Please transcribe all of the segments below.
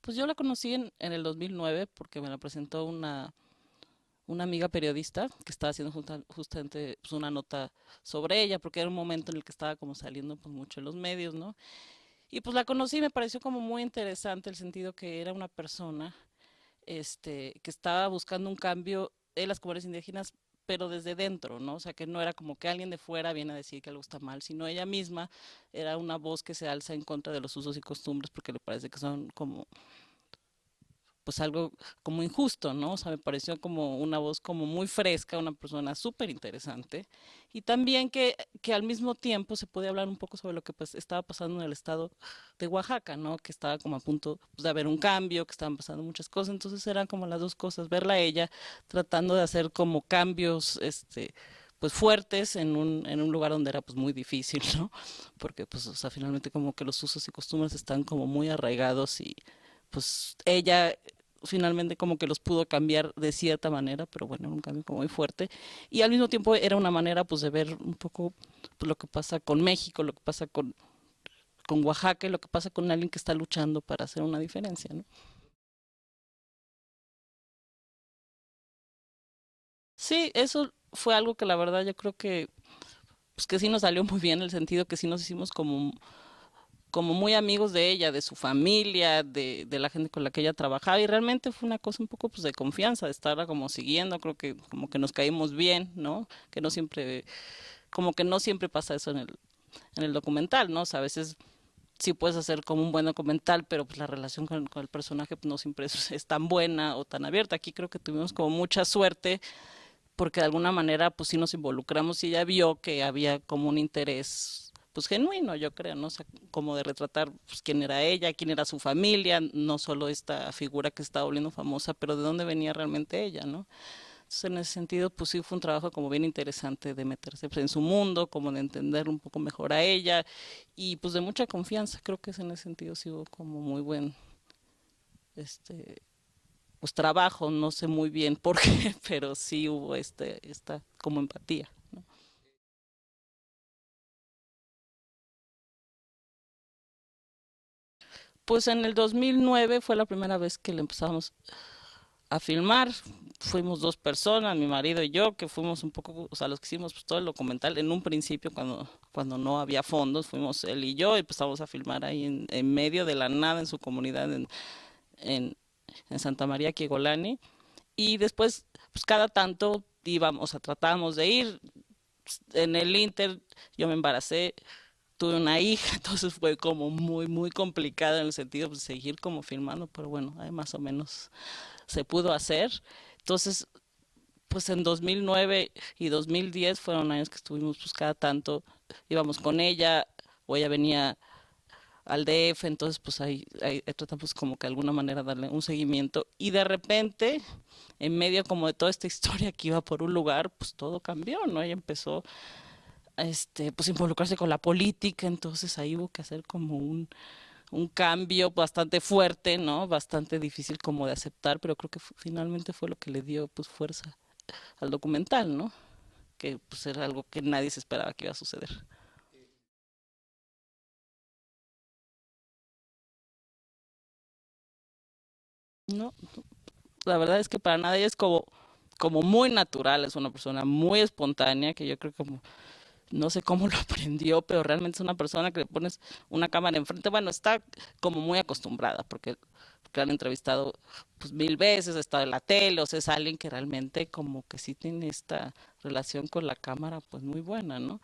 Pues yo la conocí en el 2009 porque me la presentó una amiga periodista que estaba haciendo justamente pues, una nota sobre ella, porque era un momento en el que estaba como saliendo pues, mucho en los medios, ¿no? Y pues la conocí y me pareció como muy interesante el sentido que era una persona que estaba buscando un cambio en las comunidades indígenas, pero desde dentro, ¿no? O sea, que no era como que alguien de fuera viene a decir que algo está mal, sino ella misma era una voz que se alza en contra de los usos y costumbres porque le parece que son como pues algo como injusto, ¿no? O sea, me pareció como una voz como muy fresca, una persona súper interesante y también que al mismo tiempo se puede hablar un poco sobre lo que pues estaba pasando en el estado de Oaxaca, ¿no? Que estaba como a punto pues, de haber un cambio, que estaban pasando muchas cosas, entonces eran como las dos cosas, verla a ella tratando de hacer como cambios, pues fuertes en un lugar donde era pues muy difícil, ¿no? Porque pues, o sea, finalmente como que los usos y costumbres están como muy arraigados y pues ella finalmente como que los pudo cambiar de cierta manera, pero bueno, era un cambio como muy fuerte. Y al mismo tiempo era una manera pues de ver un poco pues, lo que pasa con México, lo que pasa con Oaxaca y lo que pasa con alguien que está luchando para hacer una diferencia, ¿no? Sí, eso fue algo que la verdad yo creo que pues que sí nos salió muy bien, en el sentido que sí nos hicimos como muy amigos de ella, de su familia, de la gente con la que ella trabajaba y realmente fue una cosa un poco pues de confianza, de estarla como siguiendo, creo que como que nos caímos bien, ¿no? Que no siempre, como que no siempre pasa eso en el documental, ¿no? O sea, a veces sí puedes hacer como un buen documental, pero pues la relación con el personaje pues, no siempre es tan buena o tan abierta. Aquí creo que tuvimos como mucha suerte porque de alguna manera pues sí nos involucramos y ella vio que había como un interés pues genuino, yo creo, ¿no? O sea, como de retratar pues, quién era ella, quién era su familia, no solo esta figura que estaba volviendo famosa, pero de dónde venía realmente ella, ¿no? Entonces, en ese sentido, pues sí fue un trabajo como bien interesante de meterse pues, en su mundo, como de entender un poco mejor a ella y pues de mucha confianza. Creo que en ese sentido sí hubo como muy buen, este, pues trabajo, no sé muy bien por qué, pero sí hubo esta como empatía. ¿No? Pues en el 2009 fue la primera vez que le empezamos a filmar. Fuimos dos personas, mi marido y yo, que fuimos un poco, o sea, los que hicimos pues, todo el documental. En un principio, cuando no había fondos, fuimos él y yo y empezamos a filmar ahí en medio de la nada en su comunidad en, en Santa María Kiegolani. Y después, pues cada tanto íbamos, o sea, tratábamos de ir. En el Inter yo me embaracé, tuve una hija, entonces fue como muy complicado en el sentido de seguir como filmando, pero bueno, ahí más o menos se pudo hacer. Entonces, pues en 2009 y 2010 fueron años que estuvimos pues cada tanto, íbamos con ella o ella venía al DF, entonces pues ahí tratamos como que de alguna manera darle un seguimiento y de repente, en medio como de toda esta historia que iba por un lugar, pues todo cambió, ¿no? Ella empezó pues involucrarse con la política, entonces ahí hubo que hacer como un cambio bastante fuerte, ¿no? Bastante difícil como de aceptar, pero creo que finalmente fue lo que le dio pues fuerza al documental, ¿no? Que pues era algo que nadie se esperaba que iba a suceder. No, la verdad es que para nada ella es como muy natural, es una persona muy espontánea que yo creo que como no sé cómo lo aprendió, pero realmente es una persona que le pones una cámara enfrente, bueno, está como muy acostumbrada porque la han entrevistado pues mil veces, ha estado en la tele, o sea, es alguien que realmente como que sí tiene esta relación con la cámara pues muy buena, ¿no?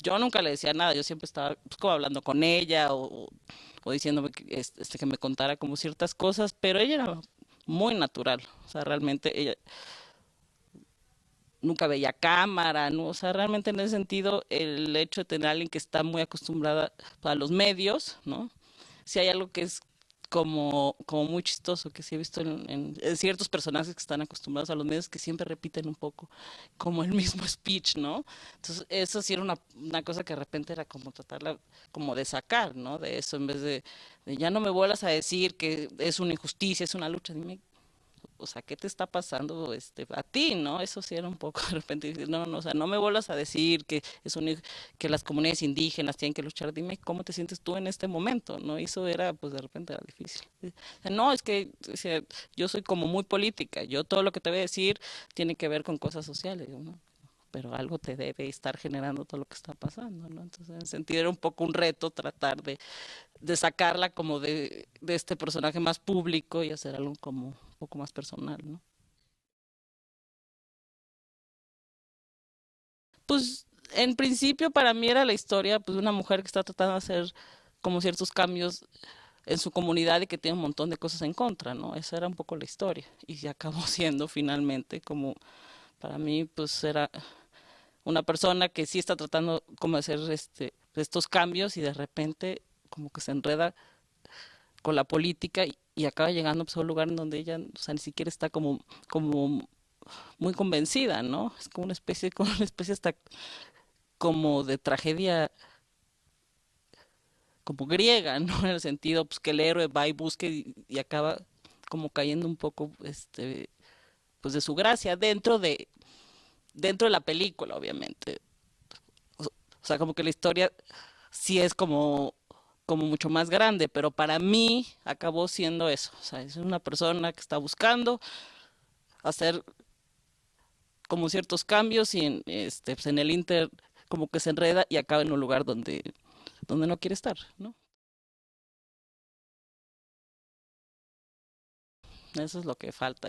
Yo nunca le decía nada, yo siempre estaba pues, como hablando con ella o diciéndome que me contara como ciertas cosas, pero ella era muy natural, o sea, realmente ella nunca veía cámara, ¿no? O sea, realmente en ese sentido, el hecho de tener a alguien que está muy acostumbrada a los medios, ¿no? Si hay algo que es como muy chistoso, que sí he visto en ciertos personajes que están acostumbrados a los medios, que siempre repiten un poco como el mismo speech, ¿no? Entonces, eso sí era una cosa que de repente era como tratarla como de sacar, ¿no? De eso, en vez de ya no me vuelvas a decir que es una injusticia, es una lucha, dime o sea, ¿qué te está pasando a ti, no? Eso sí era un poco de repente, no, no, o sea, no me vuelvas a decir que que las comunidades indígenas tienen que luchar, dime cómo te sientes tú en este momento, ¿no? Y eso era, pues de repente era difícil. O sea, no, es que o sea, yo soy como muy política, yo todo lo que te voy a decir tiene que ver con cosas sociales, ¿no? Pero algo te debe estar generando todo lo que está pasando, ¿no? Entonces, en ese sentido era un poco un reto tratar de sacarla como de este personaje más público y hacer algo como un poco más personal, ¿no? Pues en principio para mí era la historia pues de una mujer que está tratando de hacer como ciertos cambios en su comunidad y que tiene un montón de cosas en contra, ¿no? Esa era un poco la historia y se acabó siendo finalmente como para mí pues era una persona que sí está tratando como de hacer estos cambios y de repente como que se enreda con la política y acaba llegando pues, a un lugar en donde ella, o sea, ni siquiera está como muy convencida, ¿no? Es como una especie hasta como de tragedia como griega, ¿no? En el sentido, pues que el héroe va y busca y acaba como cayendo un poco, pues de su gracia dentro de la película, obviamente. O sea, como que la historia sí es como mucho más grande, pero para mí acabó siendo eso. O sea, es una persona que está buscando hacer como ciertos cambios y pues en el Inter como que se enreda y acaba en un lugar donde no quiere estar, ¿no? Eso es lo que falta.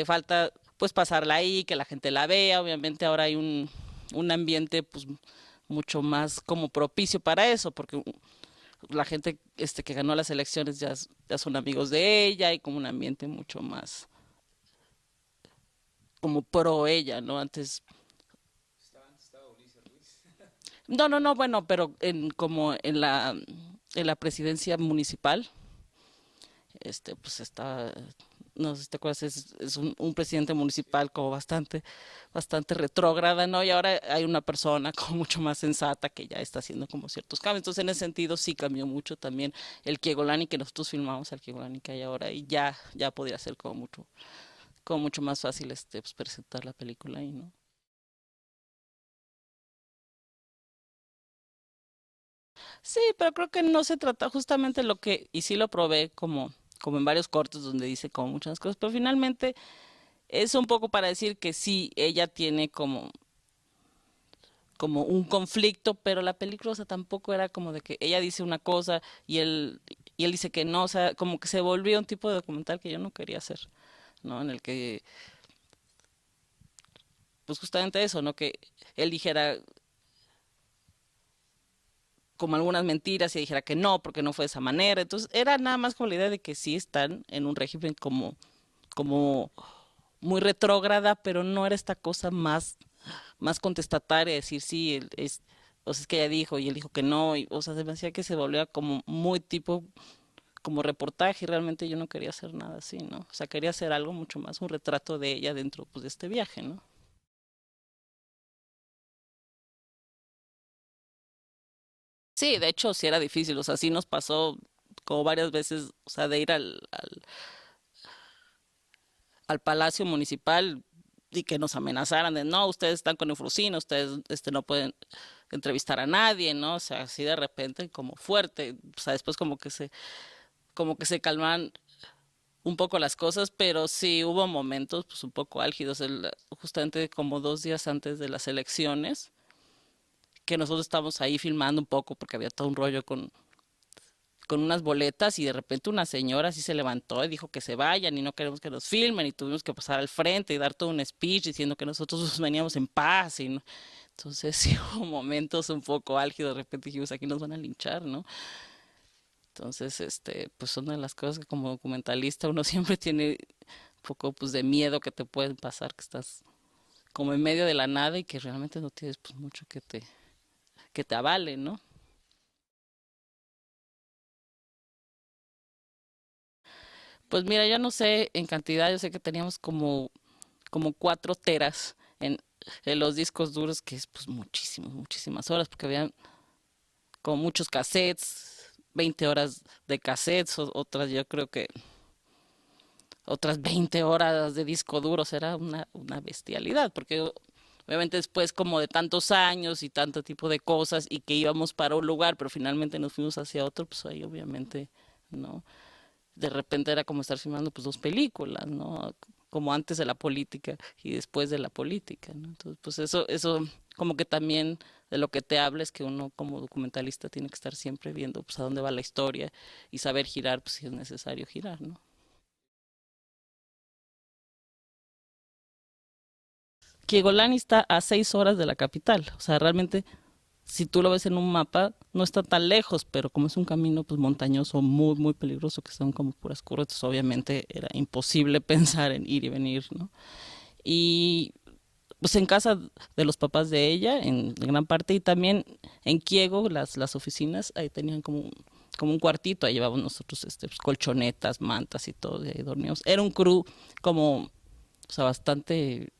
Falta pues pasarla ahí, que la gente la vea. Obviamente ahora hay un ambiente pues mucho más como propicio para eso, porque la gente que ganó las elecciones ya son amigos de ella y como un ambiente mucho más como pro ella, ¿no? Antes, no, no, no, bueno, pero como en la presidencia municipal, pues está, no sé si te acuerdas, es un presidente municipal como bastante retrógrada, ¿no? Y ahora hay una persona como mucho más sensata que ya está haciendo como ciertos cambios. Entonces, en ese sentido, sí cambió mucho también el Kiegolani que nosotros filmamos, el Kiegolani que hay ahora, y ya podría ser como mucho más fácil pues, presentar la película ahí, ¿no? Sí, pero creo que no se trata justamente y sí lo probé como en varios cortos donde dice como muchas cosas, pero finalmente es un poco para decir que sí, ella tiene como un conflicto, pero la película, o sea, tampoco era como de que ella dice una cosa y él dice que no, o sea, como que se volvió un tipo de documental que yo no quería hacer, ¿no? En el que, pues justamente eso, ¿no? Que él dijera como algunas mentiras y dijera que no, porque no fue de esa manera. Entonces, era nada más como la idea de que sí están en un régimen como muy retrógrada, pero no era esta cosa más contestataria, decir sí, o sea, es que ella dijo y él dijo que no, o sea, se me hacía que se volvía como muy tipo como reportaje y realmente yo no quería hacer nada así, ¿no? O sea, quería hacer algo mucho más, un retrato de ella dentro pues de este viaje, ¿no? Sí, de hecho sí era difícil, o sea, sí nos pasó como varias veces, o sea, de ir al Palacio Municipal y que nos amenazaran de no, ustedes están con Eufrosina, ustedes no pueden entrevistar a nadie, ¿no? O sea, así de repente como fuerte, o sea, después como que se calman un poco las cosas, pero sí hubo momentos pues un poco álgidos, justamente como 2 días antes de las elecciones, que nosotros estábamos ahí filmando un poco porque había todo un rollo con unas boletas y de repente una señora así se levantó y dijo que se vayan y no queremos que nos filmen y tuvimos que pasar al frente y dar todo un speech diciendo que nosotros veníamos en paz y no. Entonces sí hubo momentos un poco álgidos, de repente dijimos aquí nos van a linchar, ¿no? Entonces, pues son de las cosas que como documentalista uno siempre tiene un poco pues de miedo que te pueden pasar, que estás como en medio de la nada y que realmente no tienes pues mucho que te avale, ¿no? Pues mira, yo no sé en cantidad, yo sé que teníamos como 4 teras en los discos duros, que es pues muchísimas horas, porque había como muchos cassettes, 20 horas de cassettes, otras yo creo que otras 20 horas de disco duro, o sea, era una bestialidad, porque obviamente después como de tantos años y tanto tipo de cosas y que íbamos para un lugar, pero finalmente nos fuimos hacia otro, pues ahí obviamente, ¿no? De repente era como estar filmando pues dos películas, ¿no? Como antes de la política y después de la política, ¿no? Entonces, pues eso como que también de lo que te habla es que uno como documentalista tiene que estar siempre viendo pues a dónde va la historia y saber girar pues si es necesario girar, ¿no? Kiegolani está a 6 horas de la capital, o sea, realmente si tú lo ves en un mapa, no está tan lejos, pero como es un camino pues montañoso muy, muy peligroso, que son como puras curvas, pues, obviamente era imposible pensar en ir y venir, ¿no? Y pues en casa de los papás de ella, en gran parte, y también en Kiego, las oficinas, ahí tenían como un cuartito, ahí llevábamos nosotros pues, colchonetas, mantas y todo, y ahí dormíamos. Era un crew como, o sea, bastante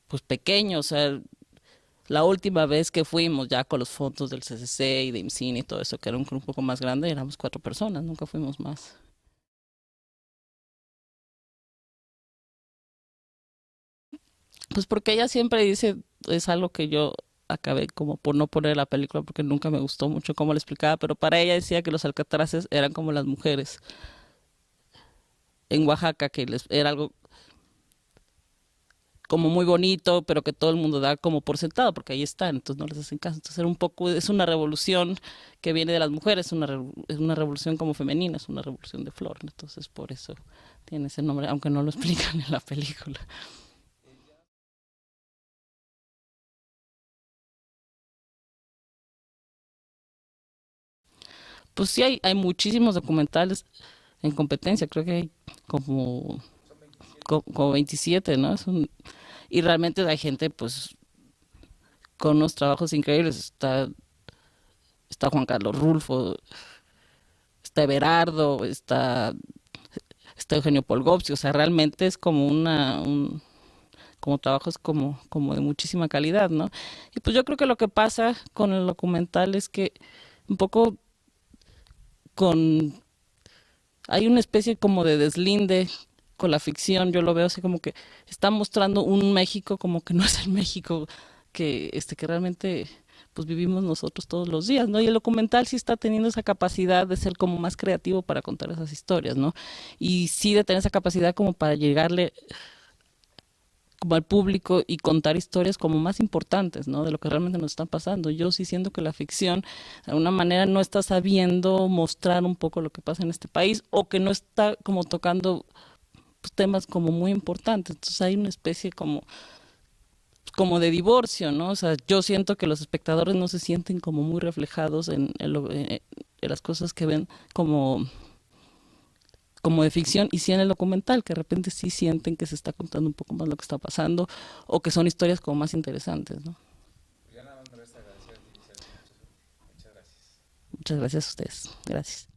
pues pequeño, o sea, la última vez que fuimos ya con los fondos del CCC y de IMCINE y todo eso, que era un grupo un poco más grande, éramos 4 personas, nunca fuimos más. Pues porque ella siempre dice, es algo que yo acabé como por no poner la película porque nunca me gustó mucho cómo le explicaba, pero para ella decía que los alcatraces eran como las mujeres en Oaxaca, que les, era algo como muy bonito, pero que todo el mundo da como por sentado, porque ahí están, entonces no les hacen caso. Entonces era un poco, es una revolución que viene de las mujeres, es una revolución como femenina, es una revolución de flor, ¿no? Entonces por eso tiene ese nombre, aunque no lo explican en la película. Pues sí, hay muchísimos documentales en competencia, creo que hay como, como 27, ¿no? Y realmente hay gente pues con unos trabajos increíbles, está Juan Carlos Rulfo, está Everardo, está Eugenio Polgovsky, o sea, realmente es como como trabajos como de muchísima calidad, ¿no? Y pues yo creo que lo que pasa con el documental es que un poco con, hay una especie como de deslinde con la ficción, yo lo veo así como que está mostrando un México como que no es el México que realmente pues vivimos nosotros todos los días, ¿no? Y el documental sí está teniendo esa capacidad de ser como más creativo para contar esas historias, ¿no? Y sí de tener esa capacidad como para llegarle como al público y contar historias como más importantes, ¿no? De lo que realmente nos está pasando. Yo sí siento que la ficción de alguna manera no está sabiendo mostrar un poco lo que pasa en este país o que no está como tocando pues, temas como muy importantes. Entonces hay una especie como de divorcio, ¿no? O sea, yo siento que los espectadores no se sienten como muy reflejados en las cosas que ven como de ficción y sí en el documental, que de repente sí sienten que se está contando un poco más lo que está pasando o que son historias como más interesantes, ¿no? Muchas gracias a ustedes. Gracias.